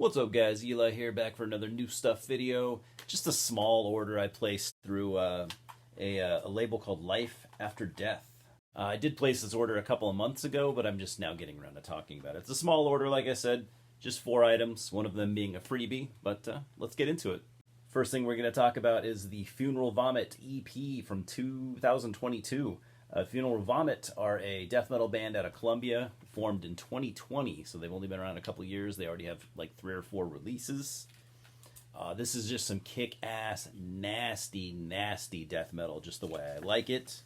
What's up, guys? Eli here, back for another new stuff video. Just a small order I placed through a label called Life After Death. I did place this order a couple of months ago, but I'm just now getting around to talking about it. It's a small order, like I said, just 4 items, one of them being a freebie, but let's get into it. First thing we're going to talk about is the Funeral Vomit EP from 2022. Funeral Vomit are a death metal band out of Colombia, formed in 2020, so they've only been around a couple years. They already have like 3 or 4 releases. This is just some kick-ass, nasty death metal, just the way I like it.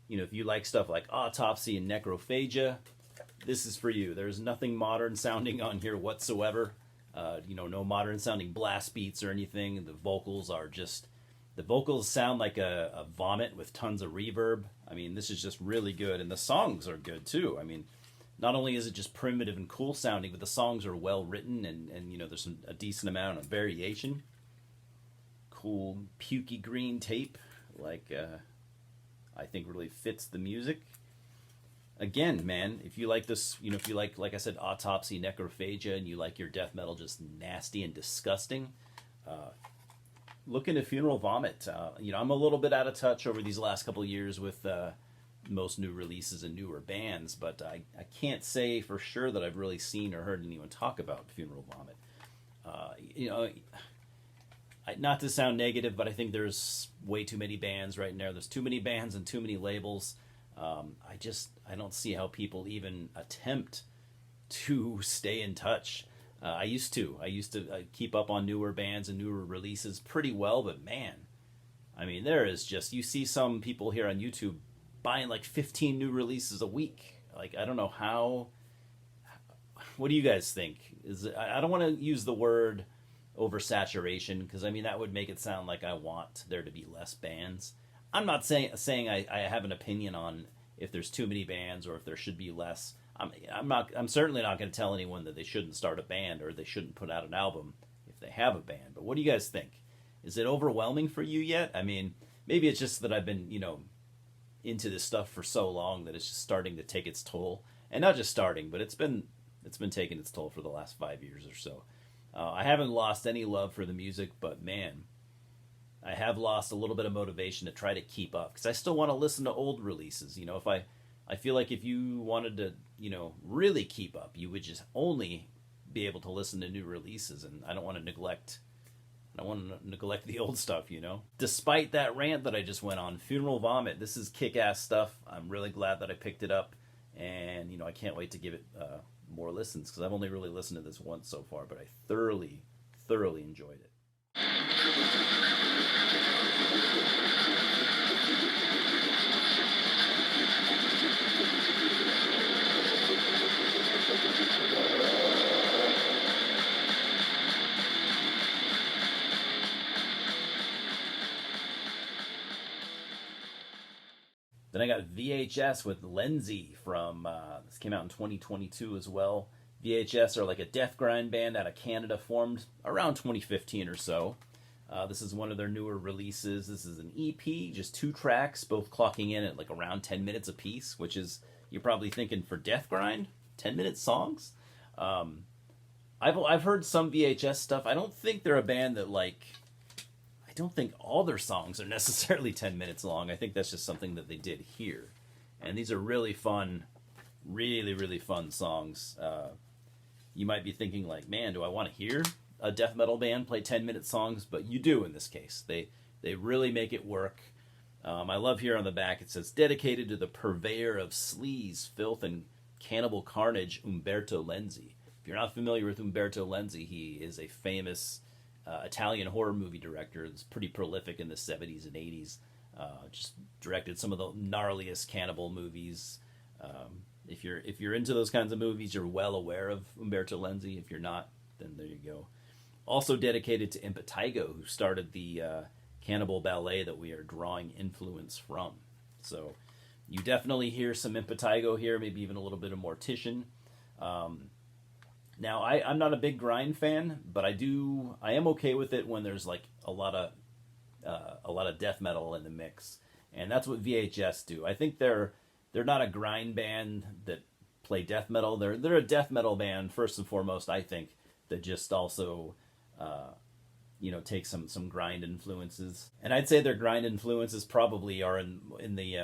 You know, if you like stuff like Autopsy and Necrophagia, this is for you. There's nothing modern sounding on here whatsoever. No modern sounding blast beats or anything. The vocals sound like a vomit with tons of reverb. I mean, this is just really good, and the songs are good too. I mean, not only is it just primitive and cool sounding, but the songs are well written, and there's a decent amount of variation. Cool pukey green tape, I think really fits the music. Again, man, if you like this, if you like I said, Autopsy, Necrophagia, and you like your death metal just nasty and disgusting, look into Funeral Vomit. I'm a little bit out of touch over these last couple of years with most new releases and newer bands, but I can't say for sure that I've really seen or heard anyone talk about Funeral Vomit. Not to sound negative, but I think there's way too many bands right now. There's too many bands and too many labels. I don't see how people even attempt to stay in touch. I used to keep up on newer bands and newer releases pretty well, but man, I mean, there is just, you see some people here on YouTube buying like 15 new releases a week. Like, I don't know how, what do you guys think? I don't want to use the word oversaturation, because I mean, that would make it sound like I want there to be less bands. I'm not saying I have an opinion on if there's too many bands or if there should be less. I'm certainly not going to tell anyone that they shouldn't start a band or they shouldn't put out an album if they have a band. But what do you guys think? Is it overwhelming for you yet? I mean, maybe it's just that I've been, into this stuff for so long that it's just starting to take its toll. And not just starting, but it's been taking its toll for the last 5 years or so. I haven't lost any love for the music, but man, I have lost a little bit of motivation to try to keep up, because I still want to listen to old releases. I feel like if you wanted to, really keep up, you would just only be able to listen to new releases, and I don't want to neglect the old stuff, Despite that rant that I just went on, Funeral Vomit, this is kick-ass stuff. I'm really glad that I picked it up, and, I can't wait to give it more listens, because I've only really listened to this once so far, but I thoroughly enjoyed it. Then I got VHS with Lenzi from, this came out in 2022 as well. VHS are like a death grind band out of Canada, formed around 2015 or so. This is one of their newer releases. This is an EP, just 2 tracks, both clocking in at like around 10 minutes apiece, which is, you're probably thinking, for death grind, 10-minute songs? I've heard some VHS stuff. I don't think they're a band that I don't think all their songs are necessarily 10 minutes long. I think that's just something that they did here. And these are really fun, really fun songs. You might be thinking like, man, do I want to hear a death metal band play 10-minute songs? But you do in this case. They really make it work. I love here on the back, it says, dedicated to the purveyor of sleaze, filth, and cannibal carnage, Umberto Lenzi. If you're not familiar with Umberto Lenzi, he is a famous Italian horror movie director that's pretty prolific in the 70s and 80s. Just directed some of the gnarliest cannibal movies. If you're into those kinds of movies, you're well aware of Umberto Lenzi. If you're not, then there you go. Also dedicated to Impetigo, who started the cannibal ballet that we are drawing influence from. So you definitely hear some Impetigo here, maybe even a little bit of Mortician. Now, I'm not a big grind fan, but I am okay with it when there's like a lot of death metal in the mix, and that's what VHS do. I think they're not a grind band that play death metal. They're a death metal band first and foremost, I think, that just also take some grind influences. And I'd say their grind influences probably are in the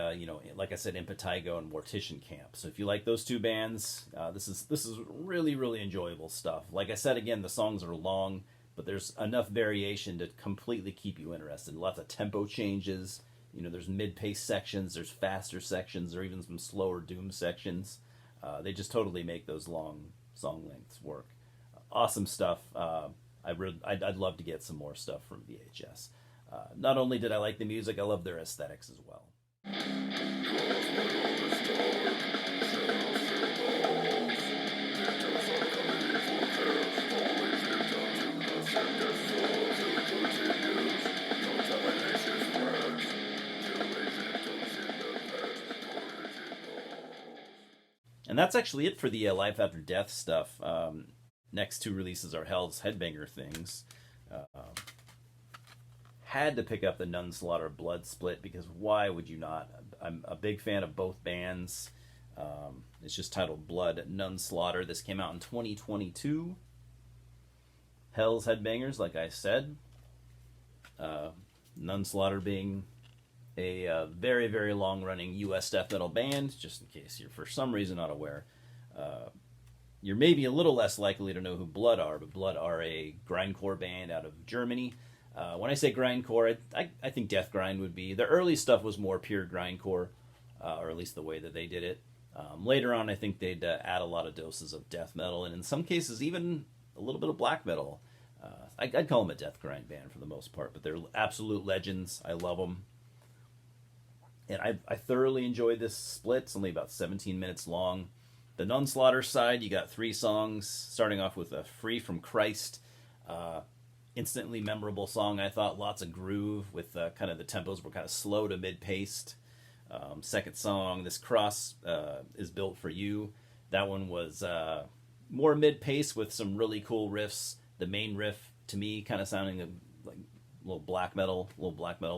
like I said, Impetigo and Mortician camp. So if you like those two bands, this is really, really enjoyable stuff. Like I said, again, the songs are long, but there's enough variation to completely keep you interested. Lots of tempo changes. There's mid-pace sections, there's faster sections, or even some slower doom sections. They just totally make those long song lengths work. Awesome stuff. I'd love to get some more stuff from VHS. Not only did I like the music, I love their aesthetics as well. And that's actually it for the Life After Death stuff. Next two releases are Hells Headbanger things. Had to pick up the Nunslaughter Blood Split because why would you not? I'm a big fan of both bands. It's just titled Blood Nunslaughter. This came out in 2022. Hells Headbangers, like I said. Nunslaughter being a very, very long-running U.S. death metal band, just in case you're for some reason not aware. You're maybe a little less likely to know who Blood are, but Blood are a grindcore band out of Germany. When I say grindcore, I think death grind would be... Their early stuff was more pure grindcore, or at least the way that they did it. Later on, I think they'd add a lot of doses of death metal, and in some cases, even a little bit of black metal. I'd call them a death grind band for the most part, but they're absolute legends. I love them. And I thoroughly enjoyed this split. It's only about 17 minutes long. The Nunslaughter side, you got 3 songs, starting off with Free from Christ. Instantly memorable song, I thought. Lots of groove with kind of the tempos were kind of slow to mid-paced. Second song, This Cross is Built for You. That one was more mid-paced with some really cool riffs. The main riff, to me, kind of sounding like a little black metal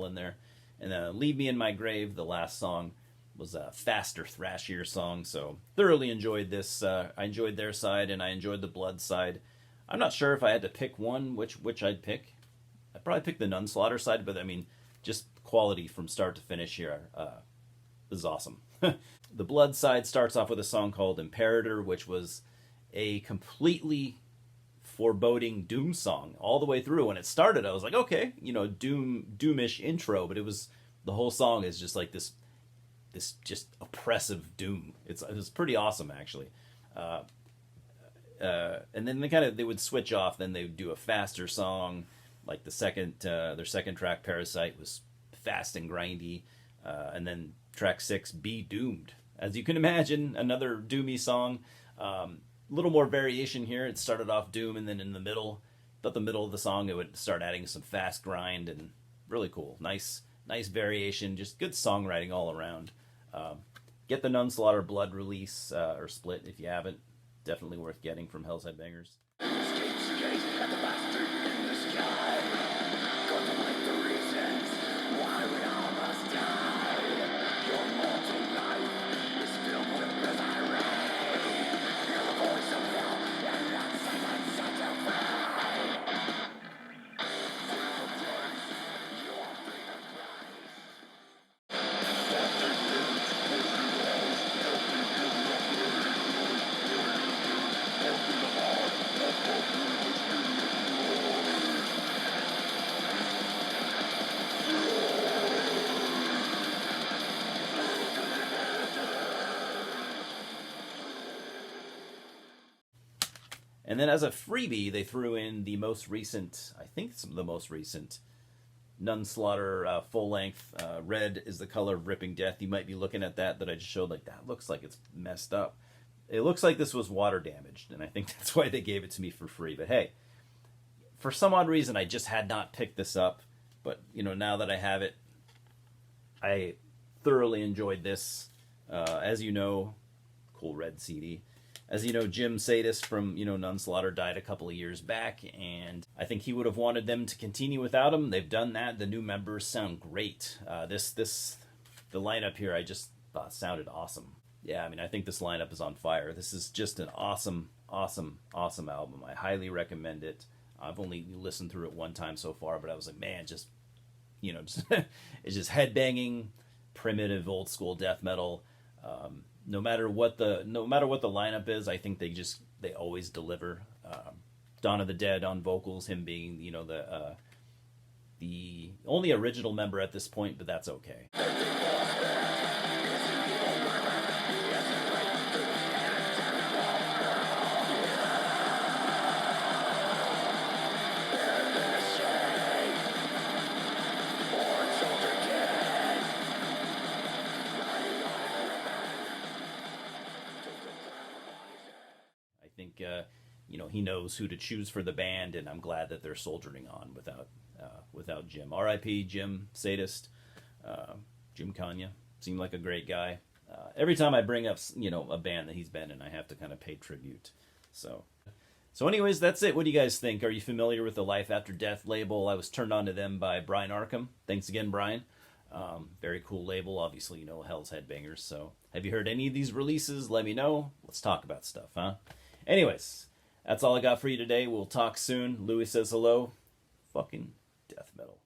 in there. And then Leave Me in My Grave, the last song, was a faster, thrashier song. So thoroughly enjoyed this. I enjoyed their side, and I enjoyed the Blood side. I'm not sure if I had to pick one, which I'd pick. I'd probably pick the Nunslaughter side, but I mean, just quality from start to finish here. This is awesome. The Blood side starts off with a song called Imperator, which was a completely foreboding doom song all the way through. When it started, I was like, okay, doomish intro, but the whole song is just like this just oppressive doom. It's pretty awesome, actually. And then they would switch off. Then they would do a faster song, like their second track, Parasite, was fast and grindy, and then track 6, Be Doomed. As you can imagine, another doomy song. Little more variation here. It started off doom, and then in the middle of the song, it would start adding some fast grind, and really cool. Nice variation. Just good songwriting all around. Get the Nunslaughter Blood release or split if you haven't. Definitely worth getting from Hells Headbangers. And then as a freebie, they threw in the most recent, I think the most recent, Nunslaughter full-length. Red is the color of ripping death. You might be looking at that I just showed, like, that looks like it's messed up. It looks like this was water damaged, and I think that's why they gave it to me for free. But hey, for some odd reason, I just had not picked this up. But, now that I have it, I thoroughly enjoyed this. As you know, cool red CD. As you know, Jim Sadis from, Nunslaughter died a couple of years back, and I think he would have wanted them to continue without him. They've done that. The new members sound great. The lineup here I just thought sounded awesome. Yeah, I mean, I think this lineup is on fire. This is just an awesome awesome, awesome album. I highly recommend it. I've only listened through it one time so far, but I was like, man, just just it's just headbanging, primitive, old school death metal. No matter what the lineup is, I think they always deliver. Dawn of the Dead on vocals, him being the only original member at this point, but that's okay. I think he knows who to choose for the band, and I'm glad that they're soldiering on without Jim. R.I.P. Jim Sadist, Jim Kanya seemed like a great guy. Every time I bring up a band that he's been in, I have to kind of pay tribute. So anyways, that's it. What do you guys think? Are you familiar with the Life After Death label? I was turned on to them by Brian Arkham. Thanks again, Brian. Very cool label. Obviously, Hells Headbangers. So have you heard any of these releases? Let me know. Let's talk about stuff, huh? Anyways, that's all I got for you today. We'll talk soon. Louis says hello. Fucking death metal.